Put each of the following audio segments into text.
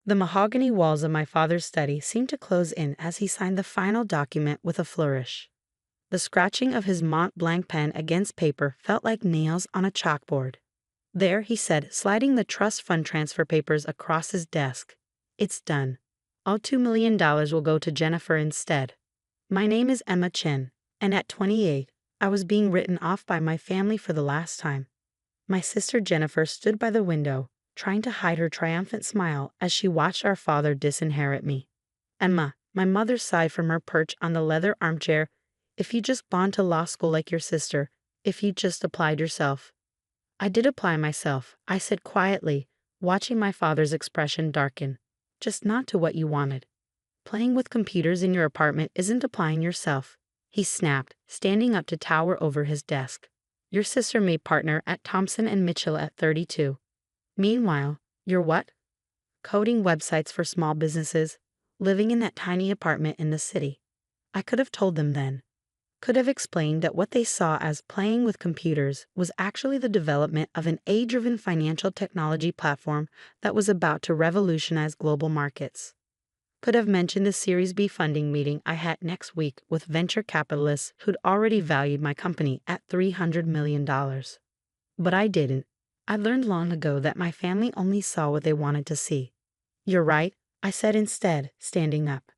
The mahogany walls of my father's study seemed to close in as he signed the final document with a flourish. The scratching of his Mont Blanc pen against paper felt like nails on a chalkboard. There, he said, sliding the trust fund transfer papers across his desk. It's done. All $2 million will go to Jennifer instead. My name is Emma Chen, and at 28, I was being written off by my family for the last time. My sister Jennifer stood by the window, trying to hide her triumphant smile as she watched our father disinherit me. Emma, my mother sighed from her perch on the leather armchair, if you'd just gone to law school like your sister, if you'd just applied yourself. I did apply myself, I said quietly, watching my father's expression darken. Just not to what you wanted. Playing with computers in your apartment isn't applying yourself, he snapped, standing up to tower over his desk. Your sister made partner at Thompson and Mitchell at 32. Meanwhile, you're what? Coding websites for small businesses, living in that tiny apartment in the city. I could have told them then. Could have explained that what they saw as playing with computers was actually the development of an AI-driven financial technology platform that was about to revolutionize global markets. Could have mentioned the Series B funding meeting I had next week with venture capitalists who'd already valued my company at $300 million. But I didn't. I learned long ago that my family only saw what they wanted to see. You're right, I said instead, standing up.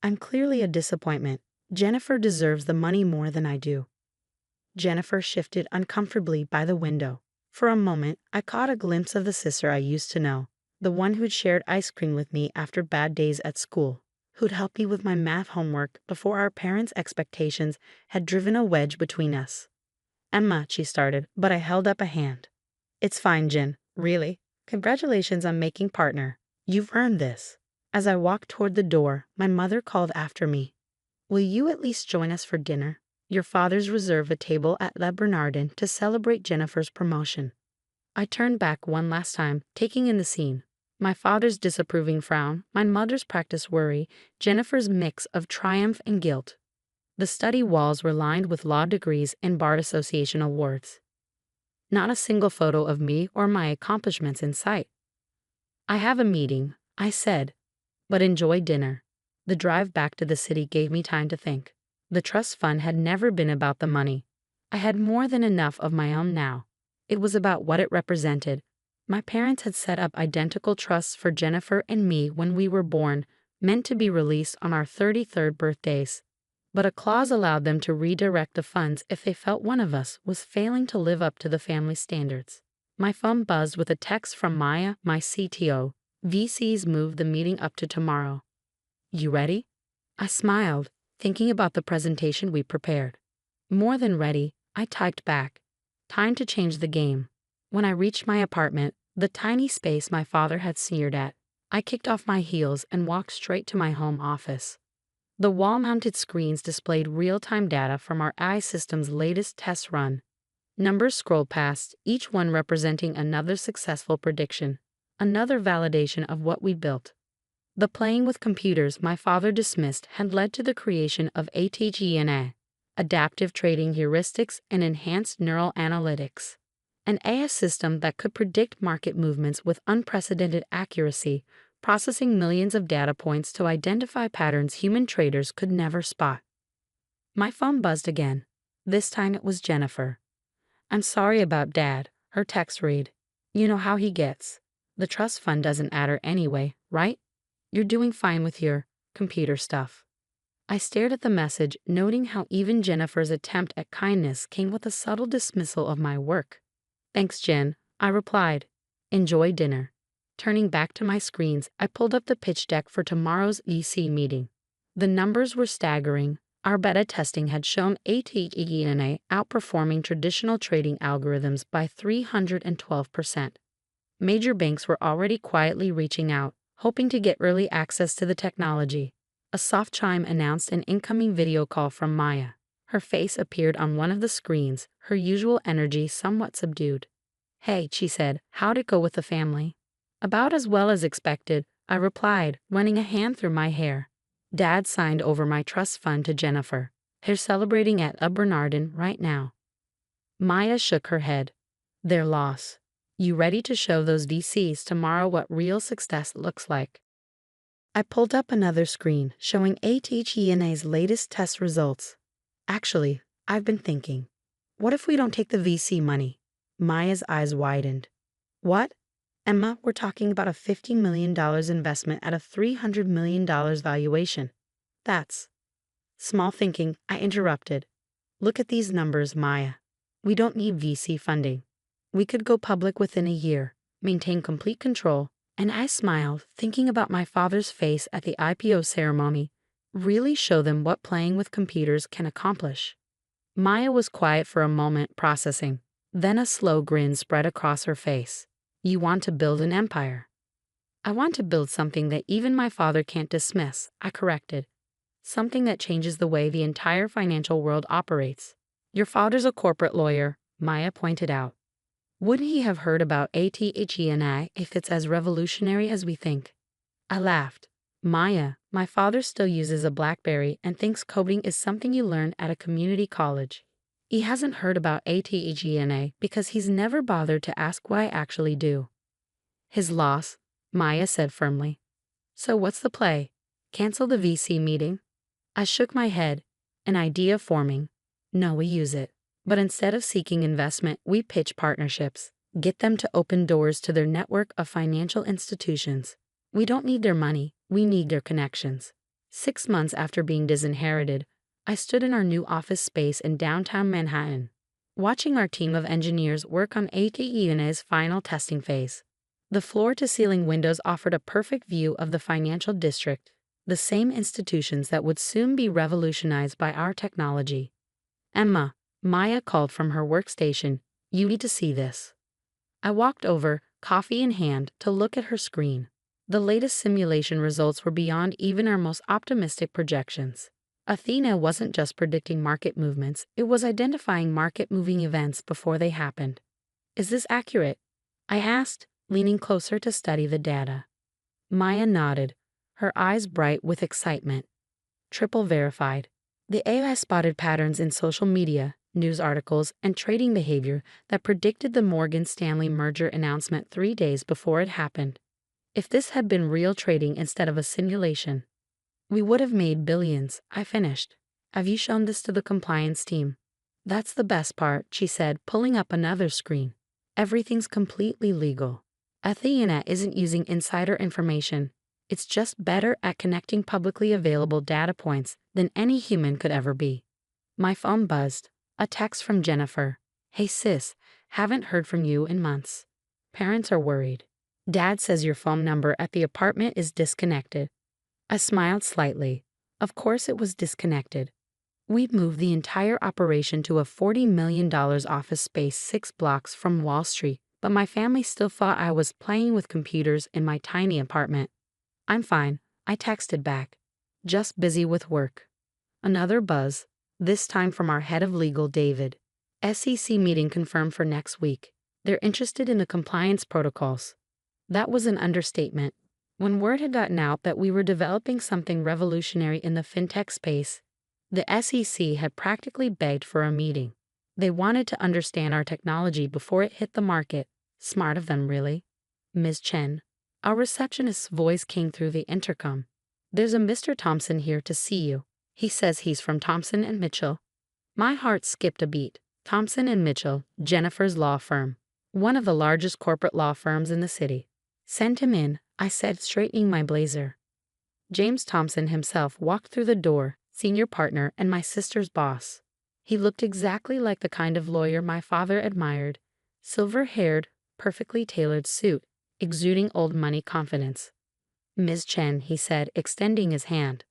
I'm clearly a disappointment. Jennifer deserves the money more than I do. Jennifer shifted uncomfortably by the window. For a moment, I caught a glimpse of the sister I used to know, the one who'd shared ice cream with me after bad days at school, who'd helped me with my math homework before our parents' expectations had driven a wedge between us. Emma, she started, but I held up a hand. It's fine, Jen, really. Congratulations on making partner. You've earned this. As I walked toward the door, my mother called after me. Will you at least join us for dinner? Your father's reserved a table at Le Bernardin to celebrate Jennifer's promotion. I turned back one last time, taking in the scene. My father's disapproving frown, my mother's practiced worry, Jennifer's mix of triumph and guilt. The study walls were lined with law degrees and bar association awards. Not a single photo of me or my accomplishments in sight. I have a meeting, I said, but enjoy dinner. The drive back to the city gave me time to think. The trust fund had never been about the money. I had more than enough of my own now. It was about what it represented. My parents had set up identical trusts for Jennifer and me when we were born, meant to be released on our 33rd birthdays. But a clause allowed them to redirect the funds if they felt one of us was failing to live up to the family standards. My phone buzzed with a text from Maya, my CTO. VCs moved the meeting up to tomorrow. You ready? I smiled, thinking about the presentation we prepared. More than ready, I typed back. Time to change the game. When I reached my apartment, the tiny space my father had sneered at, I kicked off my heels and walked straight to my home office. The wall-mounted screens displayed real-time data from our AI system's latest test run. Numbers scrolled past, each one representing another successful prediction, another validation of what we built. The playing with computers my father dismissed had led to the creation of ATGNA, adaptive trading heuristics and enhanced neural analytics, an AI system that could predict market movements with unprecedented accuracy, processing millions of data points to identify patterns human traders could never spot. My phone buzzed again. This time it was Jennifer. I'm sorry about Dad, her text read. You know how he gets. The trust fund doesn't matter anyway, right? You're doing fine with your computer stuff. I stared at the message, noting how even Jennifer's attempt at kindness came with a subtle dismissal of my work. Thanks, Jen, I replied. Enjoy dinner. Turning back to my screens, I pulled up the pitch deck for tomorrow's EC meeting. The numbers were staggering. Our beta testing had shown ATGNA outperforming traditional trading algorithms by 312%. Major banks were already quietly reaching out, hoping to get early access to the technology. A soft chime announced an incoming video call from Maya. Her face appeared on one of the screens, her usual energy somewhat subdued. Hey, she said, how'd it go with the family? About as well as expected, I replied, running a hand through my hair. Dad signed over my trust fund to Jennifer. They're celebrating at Le Bernardin right now. Maya shook her head. Their loss. You ready to show those VCs tomorrow what real success looks like? I pulled up another screen showing ATHENA's latest test results. Actually, I've been thinking, what if we don't take the VC money? Maya's eyes widened. What? Emma, we're talking about a $50 million investment at a $300 million valuation. That's small thinking, I interrupted. Look at these numbers, Maya. We don't need VC funding. We could go public within a year, maintain complete control, and I smiled, thinking about my father's face at the IPO ceremony, really show them what playing with computers can accomplish. Maya was quiet for a moment, processing. Then a slow grin spread across her face. You want to build an empire. I want to build something that even my father can't dismiss, I corrected. Something that changes the way the entire financial world operates. Your father's a corporate lawyer, Maya pointed out. Wouldn't he have heard about ATHENI if it's as revolutionary as we think? I laughed. Maya, my father still uses a BlackBerry and thinks coding is something you learn at a community college. He hasn't heard about ATHENA because he's never bothered to ask what I actually do. His loss, Maya said firmly. So what's the play? Cancel the VC meeting? I shook my head, an idea forming. No, we use it. But instead of seeking investment, we pitch partnerships, get them to open doors to their network of financial institutions. We don't need their money, we need their connections. 6 months after being disinherited, I stood in our new office space in downtown Manhattan, watching our team of engineers work on ATENA's final testing phase. The floor-to-ceiling windows offered a perfect view of the financial district, the same institutions that would soon be revolutionized by our technology. Emma, Maya called from her workstation, you need to see this. I walked over, coffee in hand, to look at her screen. The latest simulation results were beyond even our most optimistic projections. Athena wasn't just predicting market movements, it was identifying market-moving events before they happened. Is this accurate? I asked, leaning closer to study the data. Maya nodded, her eyes bright with excitement. Triple verified. The AI spotted patterns in social media, news articles, and trading behavior that predicted the Morgan Stanley merger announcement 3 days before it happened. If this had been real trading instead of a simulation, we would have made billions, I finished. Have you shown this to the compliance team? That's the best part, she said, pulling up another screen. Everything's completely legal. Athena isn't using insider information. It's just better at connecting publicly available data points than any human could ever be. My phone buzzed. A text from Jennifer. Hey sis, haven't heard from you in months. Parents are worried. Dad says your phone number at the apartment is disconnected. I smiled slightly. Of course it was disconnected. We'd moved the entire operation to a $40 million office space 6 blocks from Wall Street, but my family still thought I was playing with computers in my tiny apartment. I'm fine, I texted back. Just busy with work. Another buzz, this time from our head of legal, David. SEC meeting confirmed for next week. They're interested in the compliance protocols. That was an understatement. When word had gotten out that we were developing something revolutionary in the fintech space, the SEC had practically begged for a meeting. They wanted to understand our technology before it hit the market. Smart of them, really. Ms. Chen. Our receptionist's voice came through the intercom. There's a Mr. Thompson here to see you. He says he's from Thompson and Mitchell. My heart skipped a beat. Thompson and Mitchell, Jennifer's law firm. One of the largest corporate law firms in the city. Send him in, I said, straightening my blazer. James Thompson himself walked through the door, senior partner and my sister's boss. He looked exactly like the kind of lawyer my father admired. Silver-haired, perfectly tailored suit, exuding old money confidence. Ms. Chen, he said, extending his hand.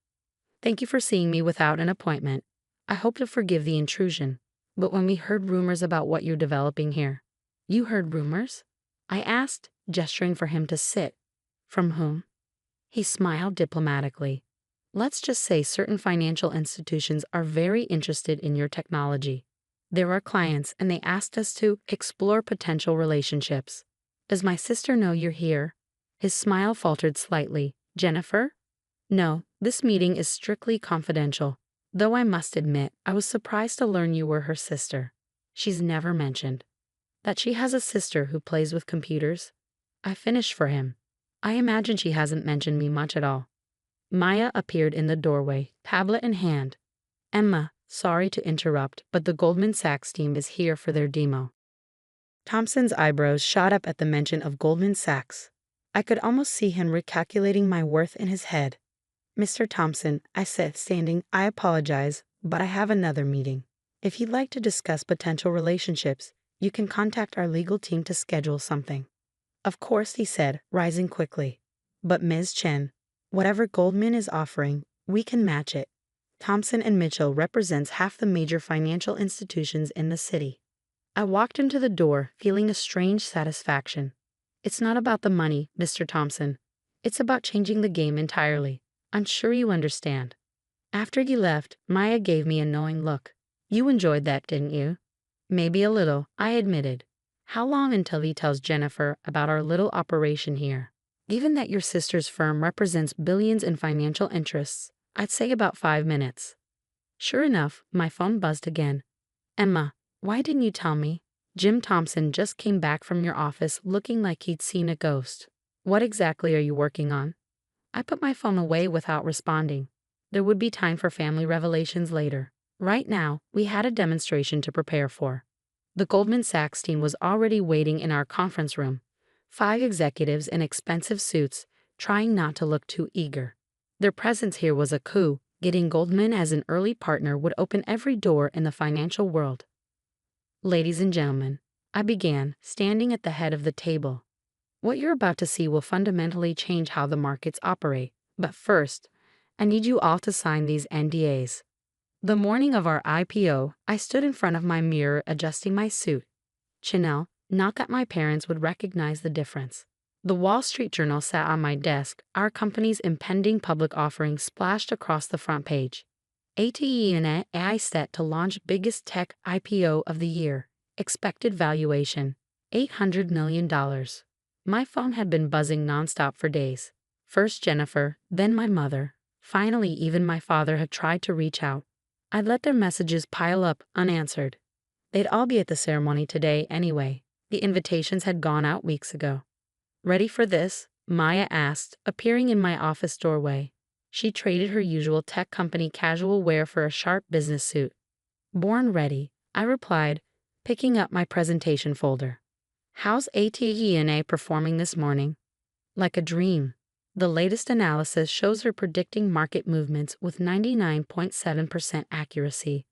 Thank you for seeing me without an appointment. I hope to forgive the intrusion, but when we heard rumors about what you're developing here. You heard rumors? I asked, gesturing for him to sit. From whom? He smiled diplomatically. Let's just say certain financial institutions are very interested in your technology. They're our clients and they asked us to explore potential relationships. Does my sister know you're here? His smile faltered slightly. Jennifer? No, this meeting is strictly confidential. Though I must admit, I was surprised to learn you were her sister. She's never mentioned that she has a sister who plays with computers. I finished for him. I imagine she hasn't mentioned me much at all. Maya appeared in the doorway, tablet in hand. Emma, sorry to interrupt, but the Goldman Sachs team is here for their demo. Thompson's eyebrows shot up at the mention of Goldman Sachs. I could almost see him recalculating my worth in his head. Mr. Thompson, I said, standing, I apologize, but I have another meeting. If you'd like to discuss potential relationships, you can contact our legal team to schedule something. Of course, he said, rising quickly. But Ms. Chen, whatever Goldman is offering, we can match it. Thompson and Mitchell represents half the major financial institutions in the city. I walked into the door, feeling a strange satisfaction. It's not about the money, Mr. Thompson. It's about changing the game entirely. I'm sure you understand. After he left, Maya gave me a knowing look. You enjoyed that, didn't you? Maybe a little, I admitted. How long until he tells Jennifer about our little operation here? Given that your sister's firm represents billions in financial interests, I'd say about 5 minutes. Sure enough, my phone buzzed again. Emma, why didn't you tell me? Jim Thompson just came back from your office looking like he'd seen a ghost. What exactly are you working on? I put my phone away without responding. There would be time for family revelations later. Right now, we had a demonstration to prepare for. The Goldman Sachs team was already waiting in our conference room. 5 executives in expensive suits, trying not to look too eager. Their presence here was a coup. Getting Goldman as an early partner would open every door in the financial world. Ladies and gentlemen, I began, standing at the head of the table. What you're about to see will fundamentally change how the markets operate. But first, I need you all to sign these NDAs. The morning of our IPO, I stood in front of my mirror adjusting my suit. Chanel, not that my parents would recognize the difference. The Wall Street Journal sat on my desk, our company's impending public offering splashed across the front page. ATE and AI set to launch biggest tech IPO of the year. Expected valuation, $800 million. My phone had been buzzing nonstop for days. First Jennifer, then my mother. Finally, even my father had tried to reach out. I'd let their messages pile up unanswered. They'd all be at the ceremony today anyway. The invitations had gone out weeks ago. Ready for this? Maya asked, appearing in my office doorway. She traded her usual tech company casual wear for a sharp business suit. Born ready, I replied, picking up my presentation folder. How's ATE&A performing this morning? Like a dream. The latest analysis shows her predicting market movements with 99.7% accuracy.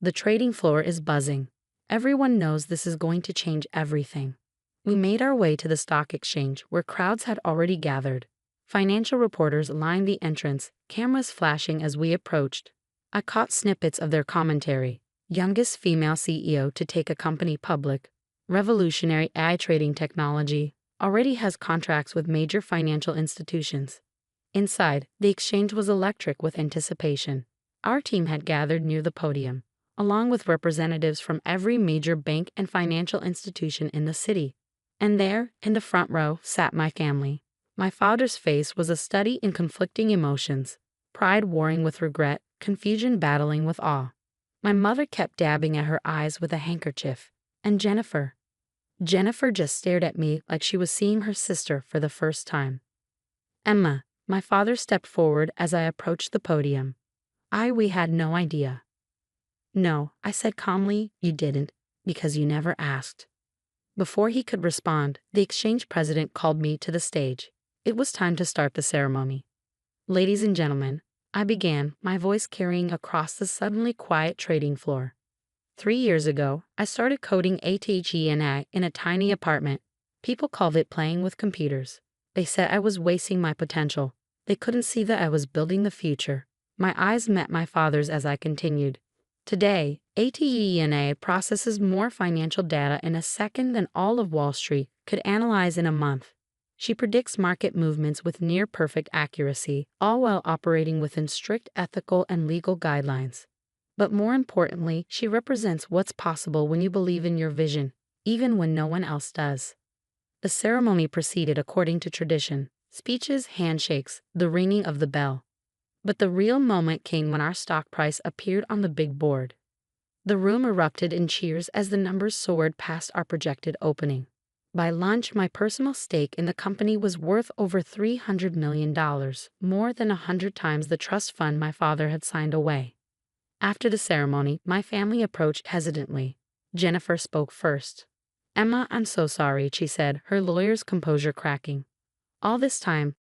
The trading floor is buzzing. Everyone knows this is going to change everything. We made our way to the stock exchange where crowds had already gathered. Financial reporters lined the entrance, cameras flashing as we approached. I caught snippets of their commentary. Youngest female CEO to take a company public. Revolutionary AI trading technology. Already has contracts with major financial institutions. Inside, the exchange was electric with anticipation. Our team had gathered near the podium, along with representatives from every major bank and financial institution in the city. And there, in the front row, sat my family. My father's face was a study in conflicting emotions, pride warring with regret, confusion battling with awe. My mother kept dabbing at her eyes with a handkerchief. And Jennifer just stared at me like she was seeing her sister for the first time. Emma, my father stepped forward as I approached the podium. We had no idea. No, I said calmly, you didn't, because you never asked. Before he could respond, the exchange president called me to the stage. It was time to start the ceremony. Ladies and gentlemen, I began, my voice carrying across the suddenly quiet trading floor. 3 years ago, I started coding ATE&I in a tiny apartment. People called it playing with computers. They said I was wasting my potential. They couldn't see that I was building the future. My eyes met my father's as I continued. Today, ATE&I processes more financial data in a second than all of Wall Street could analyze in a month. She predicts market movements with near-perfect accuracy, all while operating within strict ethical and legal guidelines. But more importantly, she represents what's possible when you believe in your vision, even when no one else does. The ceremony proceeded according to tradition: speeches, handshakes, the ringing of the bell. But the real moment came when our stock price appeared on the big board. The room erupted in cheers as the numbers soared past our projected opening. By lunch, my personal stake in the company was worth over $300 million, more than 100 times the trust fund my father had signed away. After the ceremony, my family approached hesitantly. Jennifer spoke first. "Emma, I'm so sorry," she said, her lawyer's composure cracking. "All this time,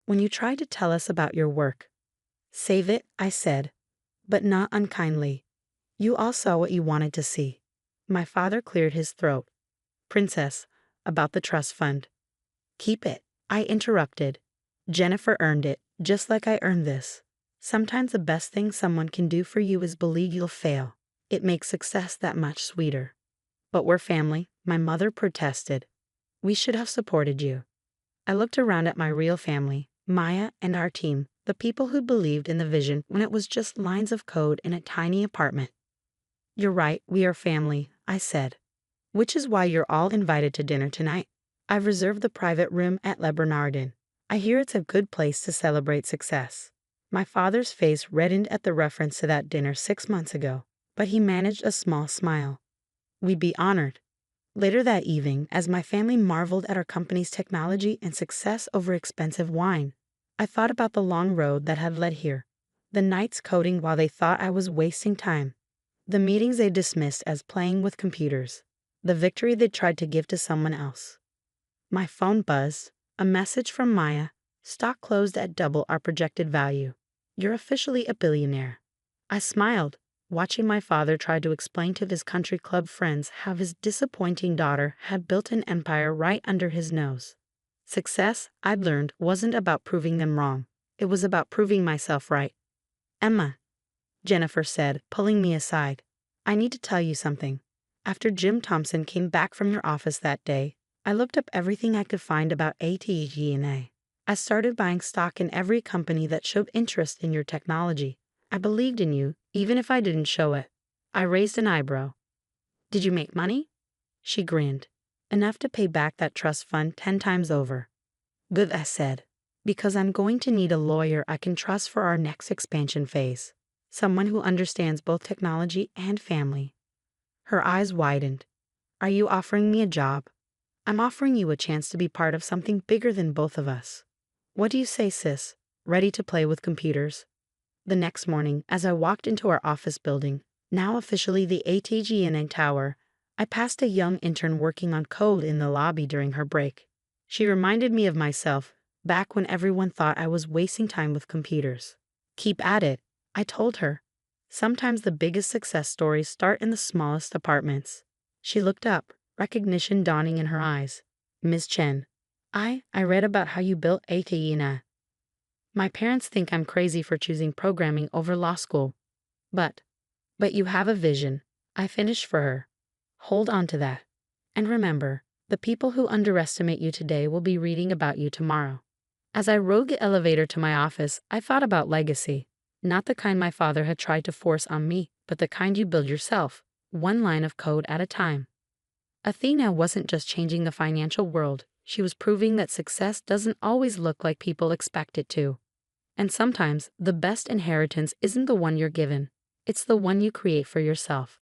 when you tried to tell us about your work." "Save it," I said, but not unkindly. "You all saw what you wanted to see." My father cleared his throat. "Princess, about the trust fund." "Keep it," I interrupted. "Jennifer earned it, just like I earned this. Sometimes the best thing someone can do for you is believe you'll fail. It makes success that much sweeter." "But we're family," my mother protested. "We should have supported you." I looked around at my real family, Maya and our team, the people who believed in the vision when it was just lines of code in a tiny apartment. "You're right, we are family," I said. "Which is why you're all invited to dinner tonight. I've reserved the private room at Le Bernardin. I hear it's a good place to celebrate success." My father's face reddened at the reference to that dinner 6 months ago, but he managed a small smile. "We'd be honored." Later that evening, as my family marveled at our company's technology and success over expensive wine, I thought about the long road that had led here, the nights coding while they thought I was wasting time, the meetings they dismissed as playing with computers, the victory they tried to give to someone else. My phone buzzed, a message from Maya. "Stock closed at double our projected value. You're officially a billionaire." I smiled, watching my father try to explain to his country club friends how his disappointing daughter had built an empire right under his nose. Success, I'd learned, wasn't about proving them wrong. It was about proving myself right. "Emma," Jennifer said, pulling me aside, "I need to tell you something. After Jim Thompson came back from your office that day, I looked up everything I could find about ATG&A. I started buying stock in every company that showed interest in your technology. I believed in you, even if I didn't show it." I raised an eyebrow. "Did you make money?" She grinned. "Enough to pay back that trust fund 10 times over." "Good," I said, "because I'm going to need a lawyer I can trust for our next expansion phase. Someone who understands both technology and family." Her eyes widened. "Are you offering me a job?" "I'm offering you a chance to be part of something bigger than both of us. What do you say, sis? Ready to play with computers?" The next morning, as I walked into our office building, now officially the ATG&A Tower, I passed a young intern working on code in the lobby during her break. She reminded me of myself, back when everyone thought I was wasting time with computers. "Keep at it," I told her. "Sometimes the biggest success stories start in the smallest apartments." She looked up, recognition dawning in her eyes. "Ms. Chen, I read about how you built ATG&A. My parents think I'm crazy for choosing programming over law school. But you have a vision," I finished for her. "Hold on to that. And remember, the people who underestimate you today will be reading about you tomorrow." As I rode the elevator to my office, I thought about legacy. Not the kind my father had tried to force on me, but the kind you build yourself, one line of code at a time. Athena wasn't just changing the financial world, she was proving that success doesn't always look like people expect it to. And sometimes, the best inheritance isn't the one you're given, it's the one you create for yourself.